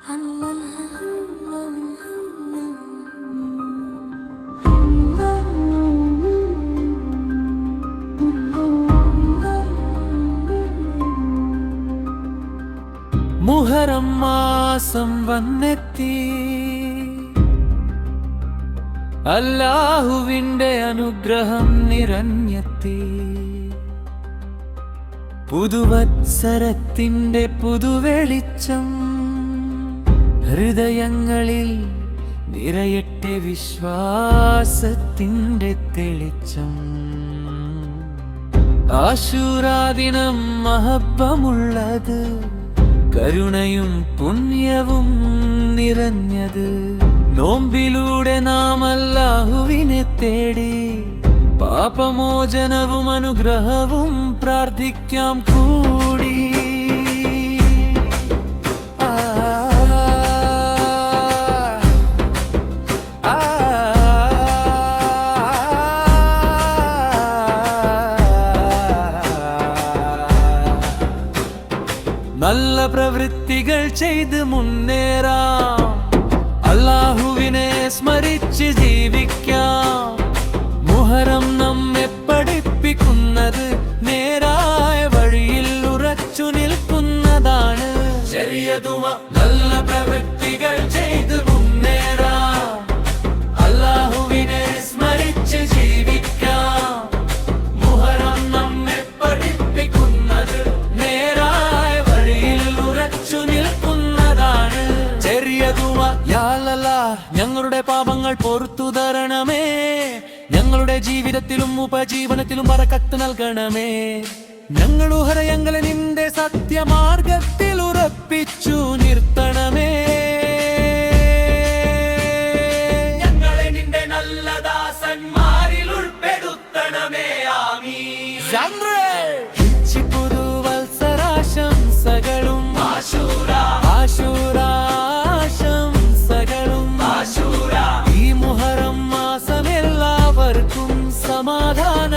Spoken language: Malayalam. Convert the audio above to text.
മുഹറം മാസം വന്നെത്തി, അല്ലാഹുവിന്റെ അനുഗ്രഹം നിറഞ്ഞെത്തി. പുതുവത്സരത്തിന്റെ പുതുവെളിച്ചം ഹൃദയങ്ങളിൽ നിറയട്ടെ, വിശ്വാസത്തിന്റെ തെളിച്ചം. ആശൂറാ ദിനം മഹബ്ബമുള്ളത്, കരുണയും പുണ്യവും നിറഞ്ഞത്. നോമ്പിലൂടെ നാം അല്ലാഹുവിനെ തേടി, പാപമോചനവും അനുഗ്രഹവും പ്രാർത്ഥിക്കാം കൂടി. നല്ല പ്രവൃത്തികൾ ചെയ്ത് മുന്നേറാം, അല്ലാഹുവിനെ സ്മരിച്ച് ജീവിക്കാം. മുഹറം നമ്മെ പഠിപ്പിക്കുന്നത് നേരായ വഴിയിൽ ഉറച്ചു നിൽക്കുന്നതാണ്. ശരിയതുമ നല്ല പ്രവൃത്തികൾ ചെയ്ത് മുന്നേറാം, അല്ലാഹുവിനെ സ്മരിച്ച് ജീവിക്കാം. മുഹറം നമ്മെ പഠിപ്പിക്കുന്നത് നേരായ വഴിയിൽ ഉറച്ചു നിൽക്കുന്നതാണ്. ചെറിയതുമ യാലല്ല, ഞങ്ങളുടെ പാപങ്ങൾ പൊറുത്തു തരണമേ, ഞങ്ങളുടെ ജീവിതത്തിലും ഉപജീവനത്തിലും ബറക്കത്ത് നൽകണമേ. ഞങ്ങൾ ഹൃദയങ്ങളെ നിന്റെ സത്യമാർഗത്തിൽ ഉറപ്പിച്ചു നിർത്തണമേ. ഞങ്ങളെ നിന്റെ നല്ല ദാസന്മാരിൽ ഉൾപ്പെടുത്തണമേ. ആമീൻ. പുതുവത്സരാശംസകളും ആശൂരാശംസകളും. ഈ മുഹറം മാസം എല്ലാവർക്കും സമാധാന